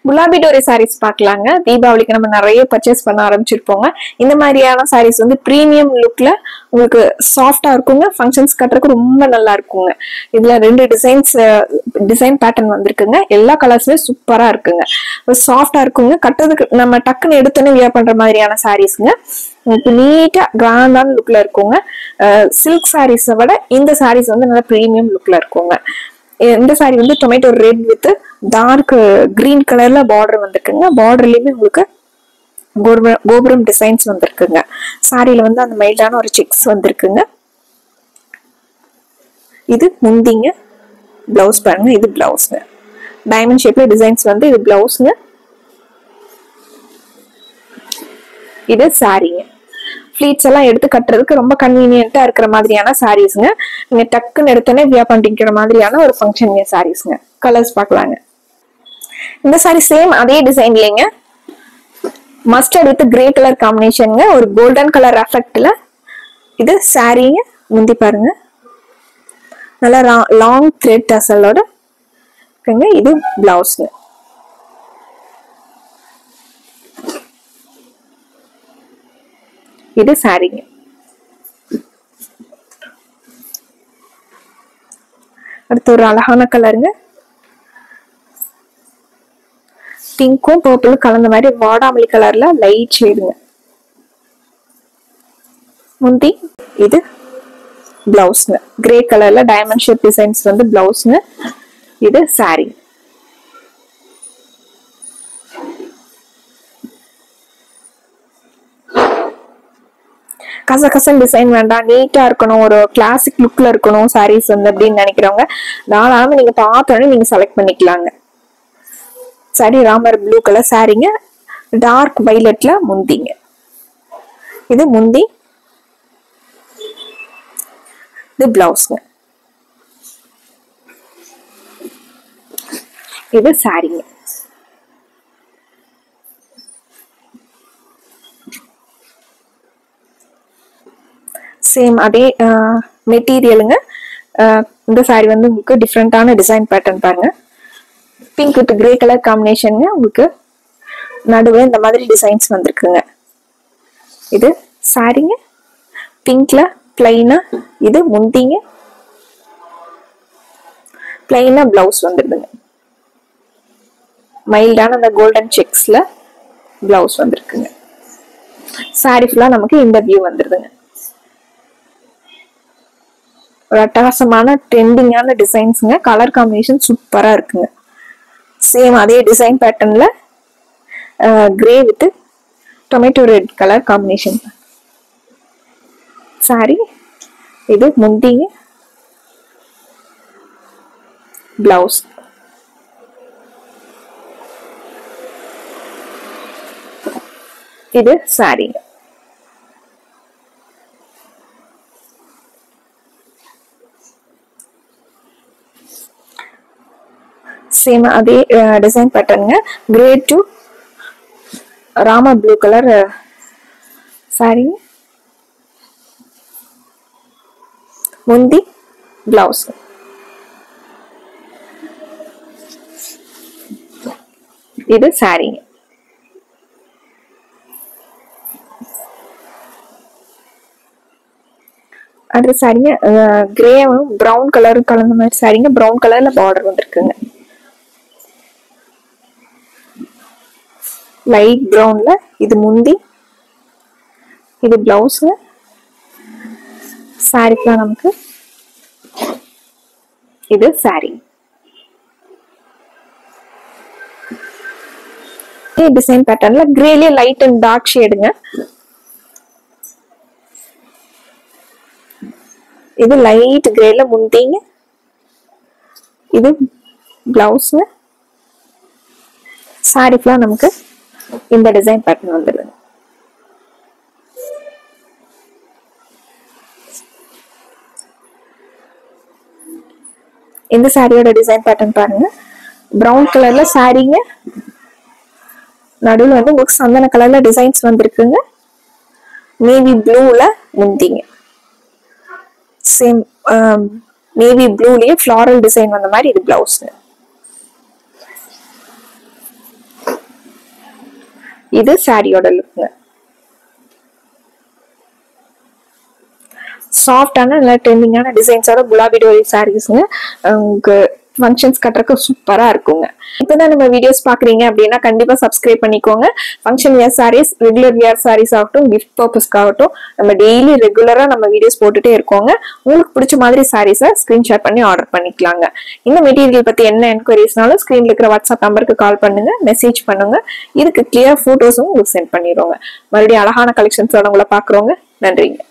Gulabi Tory saris பார்க்கலாங்க. தீபாவளிக்கு நம்ம நிறைய பர்ச்சேஸ் பண்ண ஆரம்பிச்சிருப்போங்க. இந்த மாதிரியான சாரீஸ் வந்து பிரீமியம் லுக்ல உங்களுக்கு சாஃப்டா இருக்குங்க. ஃபங்க்ஷன்ஸ் கட்டுறதுக்கு ரொம்ப நல்லா இருக்குங்க. இதுல 2 டிசைன் பேட்டர்ன் வந்திருக்குங்க. எல்லா கலர்ஸுமே சூப்பரா இருக்குங்க. சாஃப்டா இருக்குங்க. கட்டுறதுக்கு நம்ம டக்குன்னு எடுத்தோன்னே வியர் பண்ற மாதிரியான சாரீஸ்ங்க. உங்களுக்கு நீட்டா கிராண்டான லுக்ல இருக்குங்க. சில்க் சாரீஸை விட இந்த சாரீஸ் வந்து நல்லா பிரீமியம் லுக்ல இருக்குங்க. இந்த சாரி வந்து tomato red with dark green கலர்ல பார்டர் வந்திருக்குங்க. பார்டர்லயுமே உங்களுக்கு கோபுரம் டிசைன்ஸ் வந்திருக்குங்க. சாரியில வந்து அந்த மைல்டான ஒரு செக்ஸ் வந்திருக்குங்க. இது முந்திங்க. பிளவுஸ் பாருங்க, இது பிளவுஸ்ங்க. டைமண்ட் ஷேப்ல டிசைன்ஸ் வந்து இது பிளவுஸ்ங்க. இது சாரிங்க. ஃபிளீட்ஸ் எல்லாம் எடுத்து கட்டுறதுக்கு ரொம்ப கன்வீனியன்ட்டா இருக்கிற மாதிரியான சாரீஸ்ங்க. நீங்க டக்குன்னு எடுத்தோன்னே வியர் பண்ணிக்கிற மாதிரியான ஒரு ஃபங்க்ஷன் சாரீஸ்ங்க. கலர்ஸ் பார்க்கலாங்க. இந்த சாரி சேம் அதே டிசைன்லங்க. மஸ்டர்ட் வித் கிரே கலர் காம்பினேஷனுங்க. ஒரு கோல்டன் கலர் எஃபெக்ட்ல இது சாரீங்க. முந்தி பாருங்க, நல்லா லாங் த்ரெட் டசலோட இருக்குங்க. இது பிளவுஸ்ங்க. இது சாரிங்க. அடுத்து ஒரு அழகான கலருங்க. பிங்க்கும் பர்பிளும் கலந்த மாதிரி வாடாமல்லி கலர்ல லைட் ஷேடுங்க. முந்தி இது பிளவுஸ்ங்க. கிரே கலர்ல டைமண்ட் ஷேப் டிசைன்ஸ் வந்து பிளவுஸ்ங்க. இது சாரி. கசகசன் டிசைன் வேண்டாம், நீட்டா இருக்கணும், ஒரு கிளாசிக் லுக்ல இருக்கணும் சாரீஸ் வந்து அப்படின்னு நினைக்கிறவங்க தாராளமா நீங்க பார்த்தோன்னே நீங்க செலக்ட் பண்ணிக்கலாங்க. சாரி ராமர் ப்ளூ கலர் சாரிங்க. டார்க் வைலட்ல முந்திங்க. இது முந்தி, இது பிளவுஸ்ங்க. இது சாரிங்க. சேம் அதே மெட்டீரியலுங்க. இந்த சாரி வந்து உங்களுக்கு டிஃப்ரெண்டான டிசைன் பேட்டர்ன் பாருங்க. பிங்க் வித் கிரே கலர் காம்பினேஷனுங்க. உங்களுக்கு நடுவில் இந்த மாதிரி டிசைன்ஸ் வந்திருக்குங்க. இது சாரிங்க. பிங்க்ல பிளைனா இது முந்திங்க. பிளைனா பிளவுஸ் வந்துருதுங்க. மைல்டான அந்த கோல்டன் செக்ஸ்ல பிளவுஸ் வந்திருக்குங்க. சாரி ஃபுல்லா நமக்கு இந்த வியூ வந்துருதுங்க. ஒரு அட்டகாசமான ட்ரெண்டிங்கான டிசைன்ஸுங்க. கலர் காம்பினேஷன் சூப்பரா இருக்குங்க. சேம் அதே டிசைன் பேட்டர்ன்ல grey with tomato red colour combination sari. இது முந்திங்க. பிளவுஸ். இது சாரி. சேம் அதே டிசைன் பேட்டர்னுங்க. Grey to Rama blue colour sari. முந்தி பிளவுஸ். இது சாரிங்க. அடுத்த சாரிங்க கிரேவும் பிரவுன் கலரும் கலந்த மாதிரி சாரிங்க. பிரவுன் கலர்ல பார்டர் வந்திருக்குங்க. லைட் பிரவுன்ல இது முந்தி, இது பிளவுஸ்ங்க. சாரிக்குலாம் நமக்கு இது சாரி. டிசைன் பேட்டர்ன்ல கிரேல லைட் அண்ட் டார்க் ஷேடுங்க. இது லைட் கிரேல முந்திங்க. இது பிளவுஸ்ங்க. சாரி ஃபுல்லா நமக்கு இந்த டிசைன் பேட்டர்ன் வந்துடுது. இந்த சாரியோட டிசைன் பேட்டர்ன் பாருங்க. பிரவுன் கலர்ல சாரிங்க. நடுவில் வந்து உங்களுக்கு சந்தன கலர்ல டிசைன்ஸ் வந்திருக்குங்க. நேவி ப்ளூல முந்திங்க. சேம் நேவி ப்ளூலயே ஃப்ளாரல் டிசைன் வந்த மாதிரி இது பிளவுஸ். இது சாரியோட லுக்குங்க. சாஃப்டான நல்ல ட்ரெண்டிங்கான டிசைன்ஸோட குலாபி டோரி சாரீஸ்ங்க. உங்களுக்கு ஃபங்க்ஷன்ஸ் கட்டுறதுக்கு சூப்பரா இருக்குங்க. இப்பதான் நம்ம வீடியோஸ் பாக்குறீங்க அப்படின்னா கண்டிப்பா சப்ஸ்கிரைப் பண்ணிக்கோங்க. Function wear saris, regular wear saris ஆகட்டும், கிஃப்ட் பர்பஸ்க்காகட்டும் நம்ம டெய்லி ரெகுலரா நம்ம வீடியோஸ் போட்டுட்டே இருக்கோங்க. உங்களுக்கு பிடிச்ச மாதிரி சாரீஸை ஸ்கிரீன்ஷாட் பண்ணி ஆர்டர் பண்ணிக்கலாங்க. இந்த மெட்டீரியல் பத்தி என்ன என்கொயரிஸ்னாலும் ஸ்கிரீன்ல இருக்கிற வாட்ஸ்அப் நம்பருக்கு கால் பண்ணுங்க, மெசேஜ் பண்ணுங்க. இதுக்கு கிளியர் போட்டோஸும் உங்களுக்கு சென்ட் பண்ணிடுவோங்க. மறுபடியும் அழகான கலெக்ஷன்ஸோட உங்களை பாக்குறோங்க. நன்றிங்க.